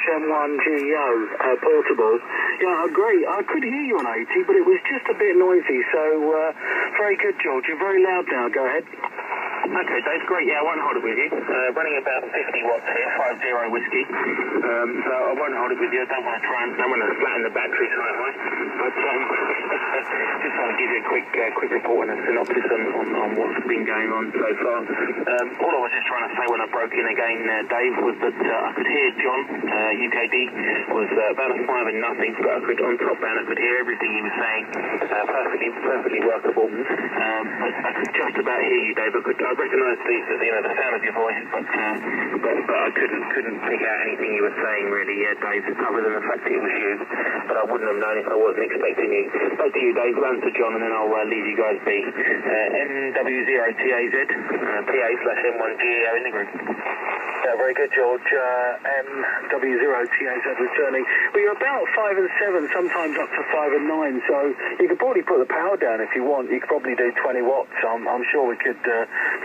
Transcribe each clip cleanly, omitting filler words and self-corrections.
M1GEO portable. Yeah, great. I could hear you on 80, but it was just a bit noisy. So very good, George. You're very loud now. Go ahead. Okay, Dave, great. Yeah, I won't hold it with you. Running about 50 watts here, 50 whiskey. So I won't hold it with you. I don't want to flatten the battery so high. But just want to give you a quick report and a synopsis on what's been going on so far. All I was just trying to say when I broke in again, Dave, was that I could hear John, UKD, was about a 5 and nothing, but on top band I could hear everything he was saying. Perfectly workable. But I could just about hear you, Dave. I recognised the sound of your voice, but I couldn't pick out anything you were saying really, Dave, other than the fact that it was you. But I wouldn't have known if I wasn't expecting you. Back to you, Dave. Run to John, and then I'll leave you guys be. MW0TAZ, PA/M1GEO in the group. Very good, George. MW0TAZ returning. Well, you're about 5 and 7, sometimes up to 5 and 9, so you could probably put the power down if you want. You could probably do 20 watts. I'm sure we could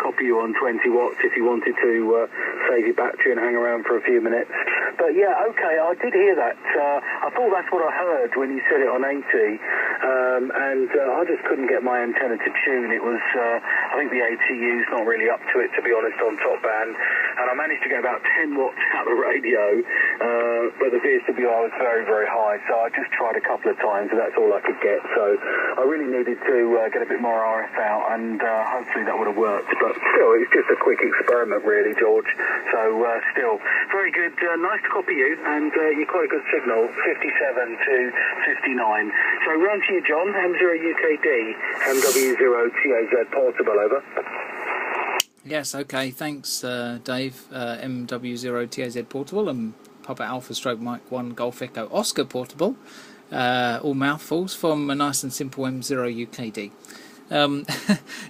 copy you on 20 watts if you wanted to save your battery and hang around for a few minutes. But yeah, okay, I did hear that. I thought that's what I heard when you said it on 80, and I just couldn't get my antenna to tune. It was, I think the ATU's not really up to it, to be honest, on top band, and I managed to get about 10 watts out of the radio, but the VSWR was very, very high, so I just tried a couple of times, and that's all I could get. So I really needed to get a bit more RF out, and hopefully that would have worked. But still, it's just a quick experiment, really, George. So still, very good. Nice to copy you, and you're quite a good signal, 57 to 59. So round to you, John, M0UKD, MW0TAZ portable, over. Yes, okay, thanks Dave, MW0TAZ portable and Papa Alpha Stroke Mike 1 Golf Echo Oscar portable, all mouthfuls from a nice and simple M0UKD.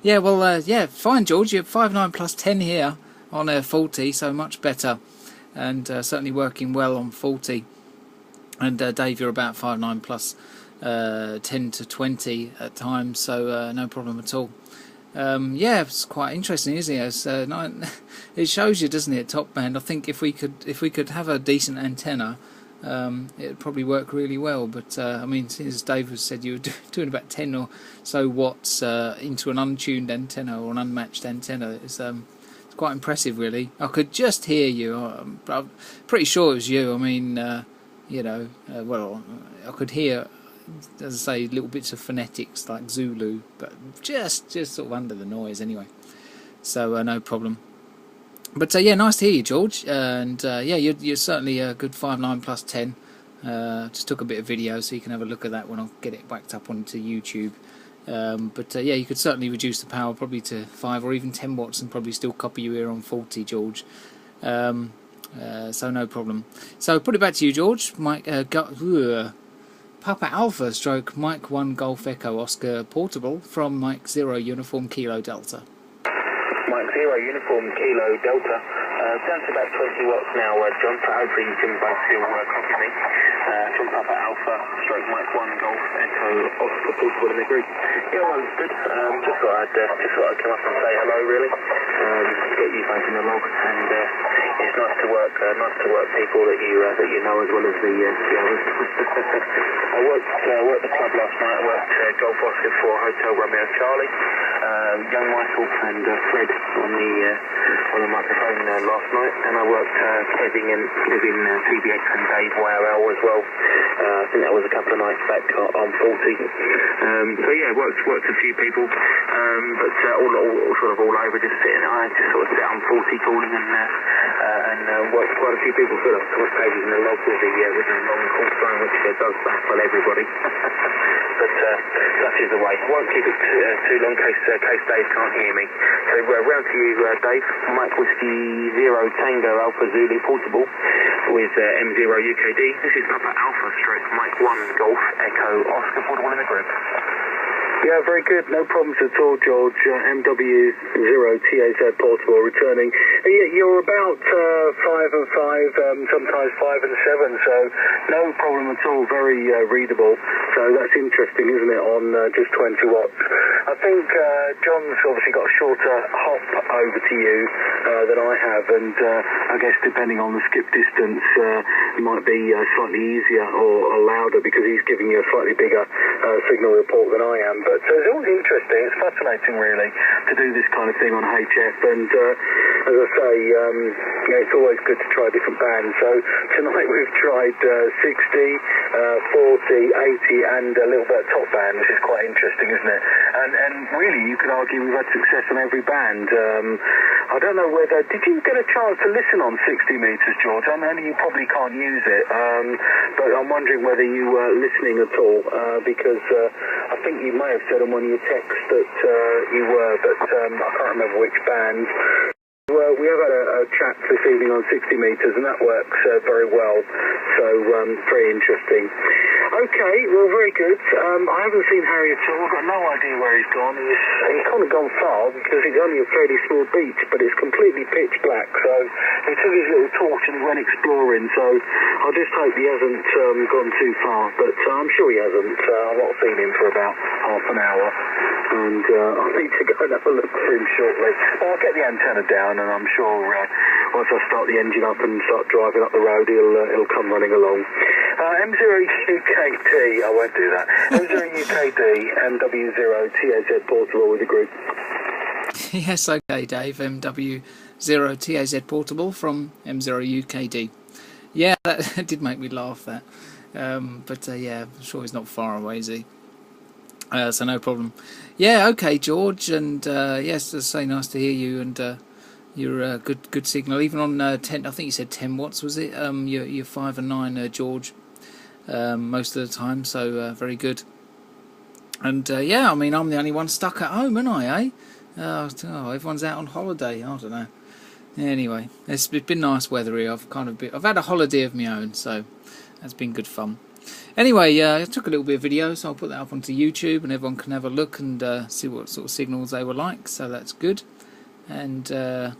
Yeah, well, yeah, fine, George, you're 5.9 plus 10 here on a 40, so much better, and certainly working well on 40. And Dave, you're about 5.9 plus 10 to 20 at times, so no problem at all. Yeah, it's quite interesting, isn't it? It shows you, doesn't it, top band. I think if we could have a decent antenna, it would probably work really well. But I mean, since Dave has said you were doing about 10 or so watts into an untuned antenna or an unmatched antenna, it's quite impressive, really. I could just hear you. I'm pretty sure it was you. I mean, you know, well, I could hear, as I say, little bits of phonetics like Zulu, but just sort of under the noise anyway. So no problem. But yeah, nice to hear you, George. And yeah, you're certainly a good 5.9 plus 10. Just took a bit of video, so you can have a look at that when I get it whacked up onto YouTube. But yeah, you could certainly reduce the power probably to 5 or even 10 watts and probably still copy you here on 40, George. So no problem. So put it back to you, George. Mike, Papa Alpha Stroke Mike 1 Golf Echo Oscar portable from Mike 0 Uniform Kilo Delta. Mike 0 Uniform Kilo Delta. Down to about 20 watts now, John, so hopefully you can both still copy me. From Papa Alpha Stroke Mike 1 Golf Echo Oscar portable in the group. Yeah, well, understood. Just thought I'd come up and say hello, really. Get you guys in the log, and it's nice to work people that you know as well as the others. I worked the club last night. I worked Golf Oscar for Hotel Romeo Charlie. Young Michael and Fred on the microphone last night, and I worked Kevin TBX and Dave YRL as well. I think that was a couple of nights back on 40. So yeah, worked a few people, but all sort of all over, just sitting. I just sort of sit on 40 calling and worked quite a few people. Sort of pages in the log with the long call sign, which does baffle everybody. But that is the way. I won't keep it too long, case Dave can't hear me. So round to you, Dave. Mike Whiskey 0 Tango Alpha Zulu portable with M0UKD. This is Papa Alpha Stroke Mike 1 Golf Echo Oscar portable in the group. Yeah, very good. No problems at all, George. MW0TAZ portable returning. You're about 5 and 5, sometimes 5 and 7, so no problem at all. Very readable. So that's interesting, isn't it, on just 20 watts. I think John's obviously got a shorter hop over to you than I have, and I guess depending on the skip distance, it might be slightly easier or louder because he's giving you a slightly bigger signal report than I am. But it's always interesting. It's fascinating, really, to do this kind of thing on HF. And as I say, it's always good to try different bands. So tonight we've tried 60, 40, 80, and a little bit of top band, which is quite interesting, isn't it? And really, you could argue we've had success on every band. I don't know whether... Did you get a chance to listen on 60 metres, George? I know you probably can't use it, but I'm wondering whether you were listening at all, because I think you may have said on one of your texts that you were, but I can't remember which band. Well, we have had a chat this evening on 60 metres, and that works very well, so very interesting. Okay, well, very good. I haven't seen Harry at all. I've got no idea where he's gone. He's kind of gone far because it's only a fairly small beach, but it's completely pitch black, so he took his little torch and he went exploring, so I just hope he hasn't gone too far, but I'm sure he hasn't. I've not seen him for about half an hour, and I need to go and have a look for him shortly. I'll get the antenna down, and I'm sure once I start the engine up and start driving up the road, he'll come running along. M0UKD, I won't do that. M0UKD, MW0TAZ portable with the group. Yes, okay, Dave. MW0TAZ portable from M0UKD. Yeah, that did make me laugh, that. But yeah, I'm sure he's not far away, is he? So no problem. Yeah, okay, George, and yes, it's so nice to hear you, and you're good signal, even on 10. I think you said 10 watts, was it? You're 5 and 9, George, most of the time. So very good. And yeah, I mean, I'm the only one stuck at home, aren't I? Eh? Oh, everyone's out on holiday. I don't know. Anyway, it's been nice weather here. I've had a holiday of my own, so that's been good fun. Anyway, I took a little bit of video, so I'll put that up onto YouTube, and everyone can have a look and see what sort of signals they were like. So that's good. And no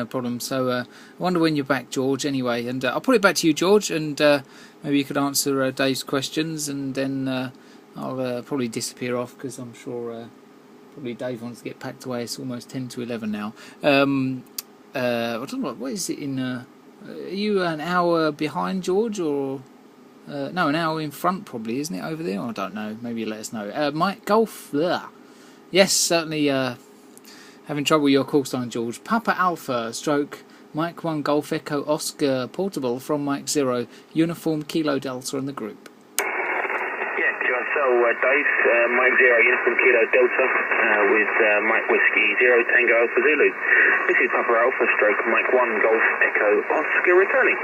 problem. So I wonder when you're back, George, anyway, and I'll put it back to you, George, and maybe you could answer Dave's questions, and then I'll probably disappear off, because I'm sure probably Dave wants to get packed away. It's almost 10 to 11 now. I don't know, what is it in... are you an hour behind, George, or... no, an hour in front probably, isn't it, over there? I don't know, maybe let us know. Mike Golf, blah. Yes, certainly having trouble with your call sign, George. Papa Alpha stroke Mike 1 Golf Echo Oscar portable from Mike 0 Uniform Kilo Delta and the group. Yeah, so Dave, Mike 0 Uniform Kilo Delta with Mike Whiskey 0 Tango Alpha Zulu. This is Papa Alpha stroke Mike 1 Golf Echo Oscar returning.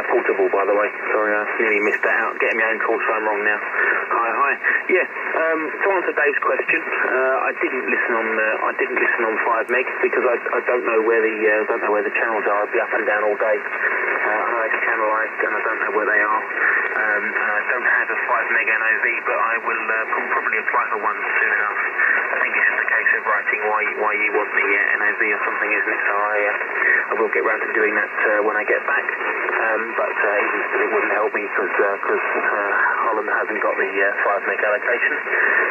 Portable, by the way. Sorry, I nearly missed that out. Getting my own call sign wrong now. Hi. Yeah. To answer Dave's question, I didn't listen on 5 meg because I don't know where the channels are. I'd be up and down all day. I know it's channelized and I don't know where they are. I don't have a 5 meg NOV, but I will probably apply for one soon enough. I think it's just a case of writing why you want the NOV or something, isn't it? So I will get round to doing that when I get back. But even still, it wouldn't help me because Holland hasn't got the 5 meg allocation,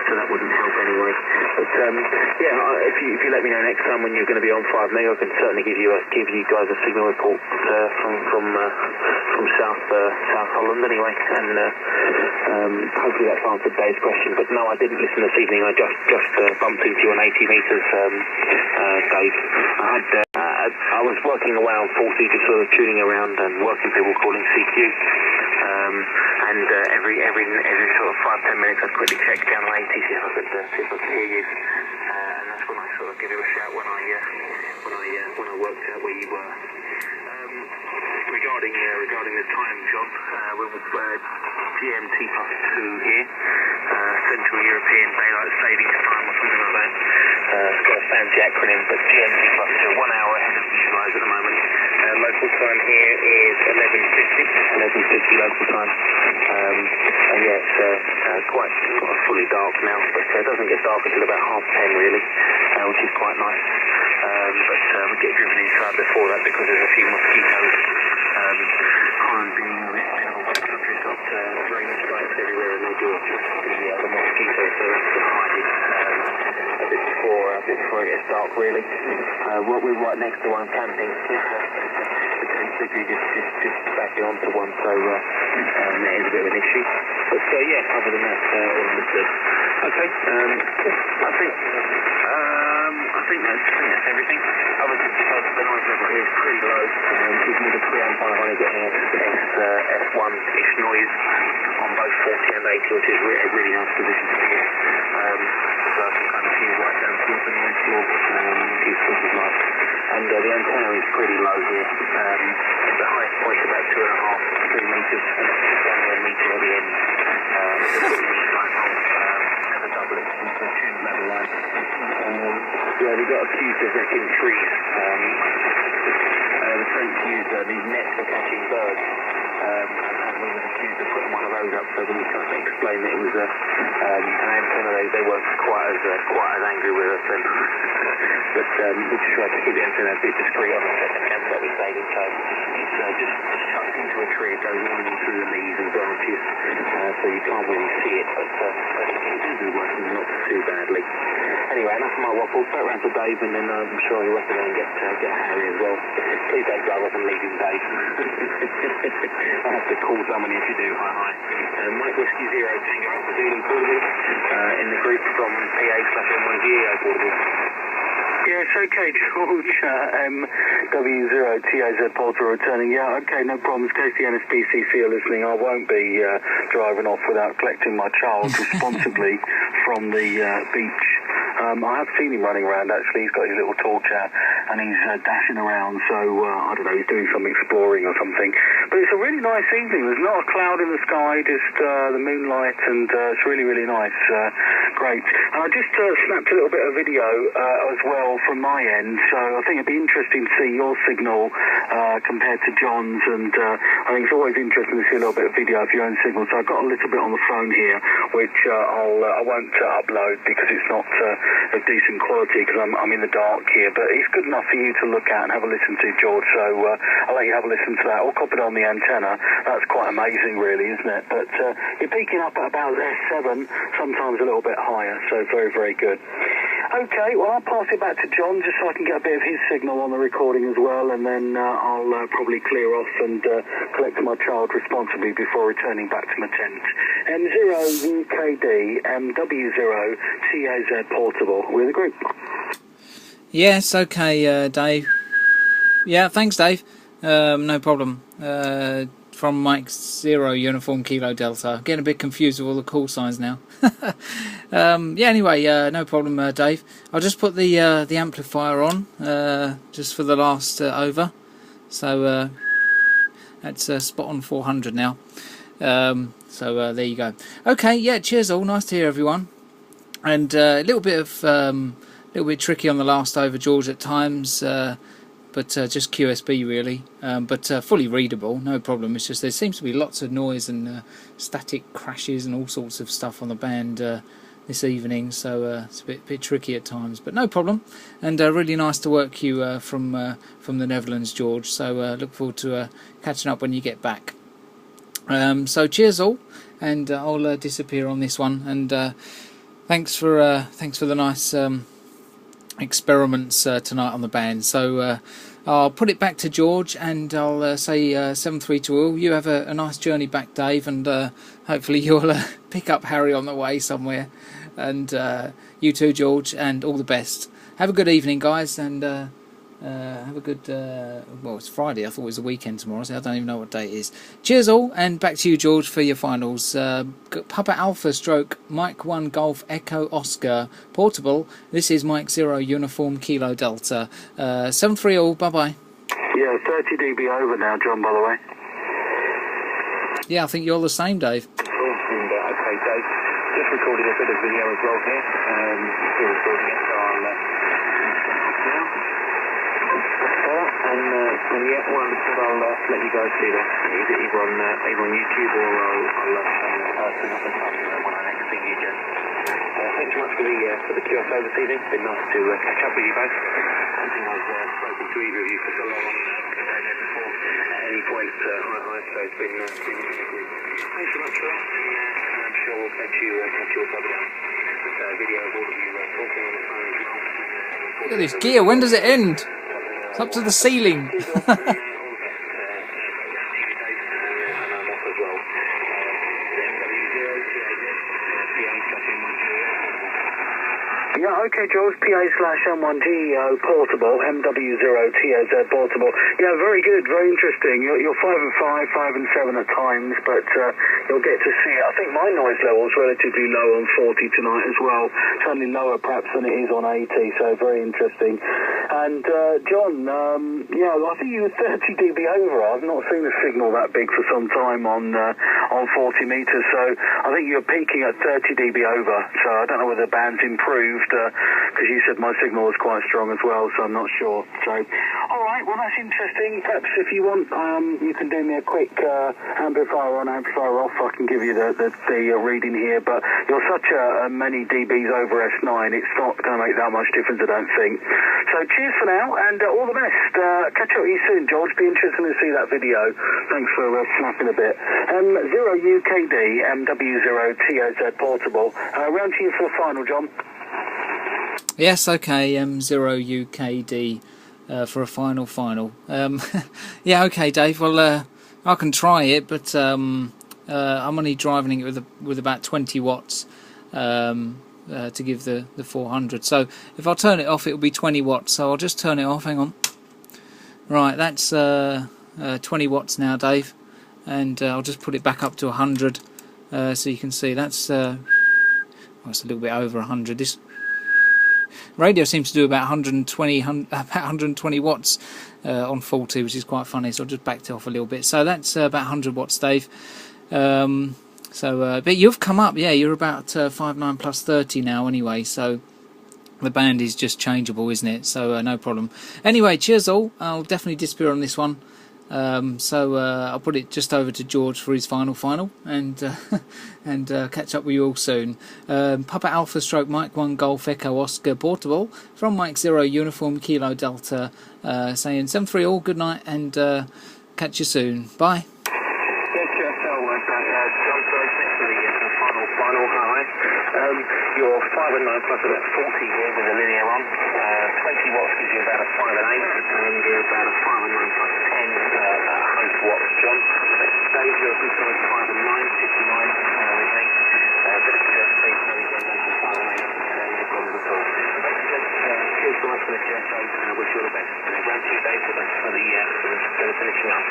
so that wouldn't help anyway. But yeah, if you let me know next time when you're going to be on 5 meg, I can certainly give you guys a signal report from South Holland anyway, and hopefully that's answered Dave's question. But no, I didn't listen this evening. I just bumped into you on 80 metres, Dave. I was working away on 40, just sort of tuning around and working people calling CQ. And every sort of 5-10 minutes I'd quickly check down on 80, see if I could hear you. And that's when I sort of give you a shout when I worked out where you were. Regarding the time, John, we're with GMT plus 2 here, Central European Daylight Savings Time or something like that. It's got a fancy acronym, but GMT plus 2, 1 hour ahead of you guys at the moment. Local time here is 11:50 local time. And yeah, it's quite fully dark now, but it doesn't get dark until about 10:30 really, which is quite nice. But we get driven inside before that because there's a few mosquitoes. Holland being a bit of a wet country, it's got rain strikes everywhere and they do the mosquitoes, so that's just hiding a bit before it gets dark really. We're right next to one camping. Potentially just backing onto one, so that is a bit of an issue. But yeah, other than that, all understood. Okay, I think that's everything. Obviously, the noise level here is pretty low. Even with the pre-amp 500 getting F1-ish noise on both 40 and 80, which is a really nice position to be in. So I can kind of hear right down to the noise floor, which is sort of nice. And the antenna is pretty low here. The highest point is about 2.5 to 3 metres, and it's down to 1 metre at the end. Yeah, we got accused of wrecking trees. The French used these nets for catching birds, and we were accused of putting one of those up. So when we tried to explain that it was an antenna, they weren't quite as angry with us. But we just tried to keep the antenna a bit discreet on the second camp that we stayed in. So it's just chucked into a tree. It goes all through the leaves and branches, so you can't really see it. But it seems to be working not too badly. Anyway, enough of my waffle. Straight round to Dave, and then I'm sure he'll have to go and get Harry as well. Please don't drive off and leave him, Dave. I'll have to call somebody if you do. Hi. Mike Whiskey 0 Tango Alpha Zulu Portable in the group from PA/M1GEO Portable. Yes, okay, George, MW0TAZ Porter returning. Yeah, okay, no problems. In case the NSPCC are listening, I won't be driving off without collecting my child responsibly from the beach. I have seen him running around, actually. He's got his little torch out and he's dashing around, so I don't know, he's doing some exploring or something. But it's a really nice evening. There's not a cloud in the sky, just the moonlight, and it's really, really nice. Great. And I just snapped a little bit of video as well from my end, so I think it'd be interesting to see your signal compared to John's, and I think it's always interesting to see a little bit of video of your own signal. So I've got a little bit on the phone here, which I won't upload because it's not of decent quality because I'm in the dark here, but it's good enough for you to look at and have a listen to, George, so I'll let you have a listen to that. Or copy it on the antenna. That's quite amazing, really, isn't it? But you're peaking up at about S7, sometimes a little bit higher, so very, very good. Okay, well, I'll pass it back to John just so I can get a bit of his signal on the recording as well, and then I'll probably clear off and collect my child responsibly before returning back to my tent. M0UKD, MW0TAZ Portable. We're the group. Yes, okay, Dave. Yeah, thanks, Dave. No problem. From Mike 0 Uniform Kilo Delta. Getting a bit confused with all the call signs now. Yeah, anyway, no problem, Dave. I'll just put the amplifier on just for the last over. So that's spot on 400 now. So there you go. Okay, yeah, cheers all. Nice to hear everyone. And a little bit tricky on the last over, George, at times. But just QSB really, but fully readable, no problem. It's just there seems to be lots of noise and static crashes and all sorts of stuff on the band this evening, so it's a bit tricky at times, but no problem. And really nice to work you from the Netherlands, George. So look forward to catching up when you get back. So cheers all, and I'll disappear on this one. And thanks for the nice experiments tonight on the band. So I'll put it back to George, and I'll say 732 all. You have a nice journey back, Dave, and hopefully you'll pick up Harry on the way somewhere. And you too, George, and all the best. Have a good evening, guys, and have a good well, it's Friday. I thought it was the weekend tomorrow, so I don't even know what day it is. Cheers all, and back to you, George, for your finals. Papa Alpha stroke Mike 1 Golf Echo Oscar Portable. This is Mike 0 Uniform Kilo Delta. 7-3 all, bye-bye. Yeah, 30 dB over now, John, by the way. Yeah, I think you're the same, Dave. Okay, Dave. Just recorded a bit of video as well here. Still recording it, so I'll now. And yeah, well, I'll let you guys see that either on YouTube or I'll put up when I next you, Jen. Thanks so much for the QSO this evening. It's been nice to catch up with you both. I think I've spoken to either of you for so long before at any point, so it's been really good. Thanks so much for that, and I'm sure we'll catch you all further down. Video of all of you talking on the phone as well. Look at this gear, when does it end? It's up to the ceiling. Yeah, okay, George, PA/M1GEO portable, MW0TAZ portable. Yeah, very good, very interesting. You're 5 and 5, 5 and 7 at times, but you'll get to see it. I think my noise level is relatively low on 40 tonight as well. Certainly lower perhaps than it is on 80, so very interesting. And John, yeah, I think you were 30 dB over. I've not seen a signal that big for some time on 40 meters, so I think you're peaking at 30 dB over. So I don't know whether the band's improved, because you said my signal was quite strong as well, so I'm not sure. So, all right, well that's interesting. Perhaps if you want, you can do me a quick amplifier on, amplifier off. I can give you the reading here, but you're such a many dBs over S9, it's not going to make that much difference, I don't think. So cheers for now, and all the best. Catch up with you soon, George. Be interesting to see that video. Thanks for snapping a bit. M0UKD, MW0TAZ portable. Round to you for the final, John. Yes, okay, M0UKD for a final. Yeah, okay, Dave. Well, I can try it, but I'm only driving it with about 20 watts to give the 400. So if I turn it off, it will be 20 watts. So I'll just turn it off. Hang on. Right, that's 20 watts now, Dave, and I'll just put it back up to 100, so you can see that's well, it's a little bit over 100. This radio seems to do about 120 watts on 40, which is quite funny. So I'll just back it off a little bit. So that's about 100 watts, Dave. But you've come up, yeah. You're about 5.9 plus 30 now, anyway. So the band is just changeable, isn't it? So no problem. Anyway, cheers all. I'll definitely disappear on this one. So I'll put it just over to George for his final, and catch up with you all soon. Papa Alpha Stroke Mike 1 Golf Echo Oscar portable from Mike 0 Uniform Kilo Delta, saying 7-3 all, good night, and catch you soon. Bye. You're 5 and 9 plus about 40 here with a linear on. 20 watts gives you about a 5 and 8, and you're about a 5 and 9 plus 10 at 100 watts, John. Dave, you're a good size 5 and 9, 59 with me. But it's please know you're going to 5 and 8, no problems at all. Cheers guys for the QSO, wish you all the best. Round to you, Dave, for the finishing up.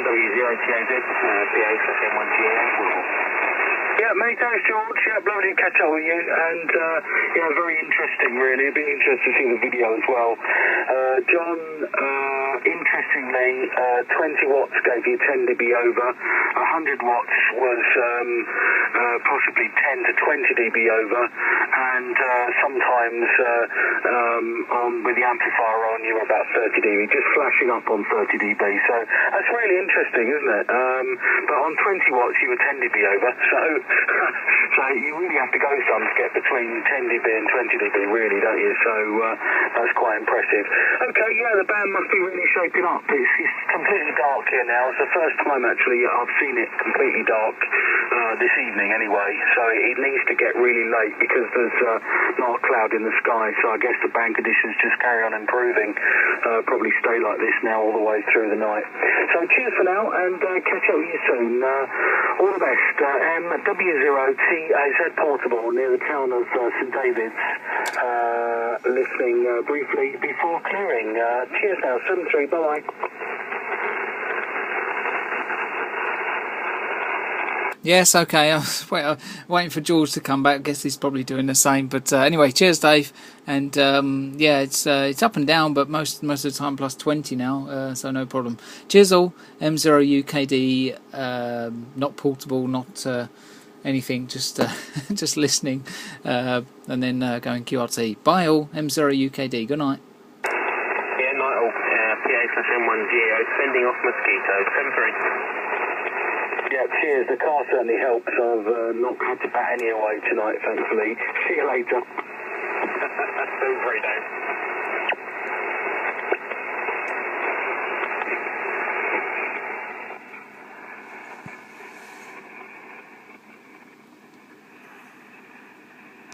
MW0TAZ, PA/M1GEO. Yeah, many thanks, George. Yeah, lovely to catch up with you, and yeah, very interesting, really. It'd be interesting to see the video as well. John, interestingly, 20 watts gave you 10 dB over. 100 watts was possibly 10 to 20 dB over, and sometimes with the amplifier on, you were about 30 dB, just flashing up on 30 dB. So that's really interesting, isn't it? But on 20 watts, you were 10 dB over. So you really have to go some to get between 10 dB and 20 dB, really, don't you? So that's quite impressive. Okay, yeah, the band must be really shaping up. It's completely dark here now. It's the first time, actually, I've seen it completely dark this evening anyway. So it needs to get really late because there's not a cloud in the sky. So I guess the band conditions just carry on improving. Probably stay like this now all the way through the night. So cheers for now, and catch up with you soon. All the best. MW0TAZ portable near the town of St David's. Listening briefly before clearing. Cheers now, 7-3, bye-bye. Yes, okay. I was waiting for George to come back. I guess he's probably doing the same. But anyway, cheers, Dave. And yeah, it's up and down, but most of the time plus 20 now, so no problem. Cheers all. M0UKD, not portable, not anything, just just listening, and then going QRT. Bye all. M0UKD. Good night. Yeah, night all. PA/M1GEO, sending off mosquitoes. 7-3. Yeah, cheers. The car certainly helps. I've not had to bat any away tonight, thankfully. See you later. Feel free, Dave.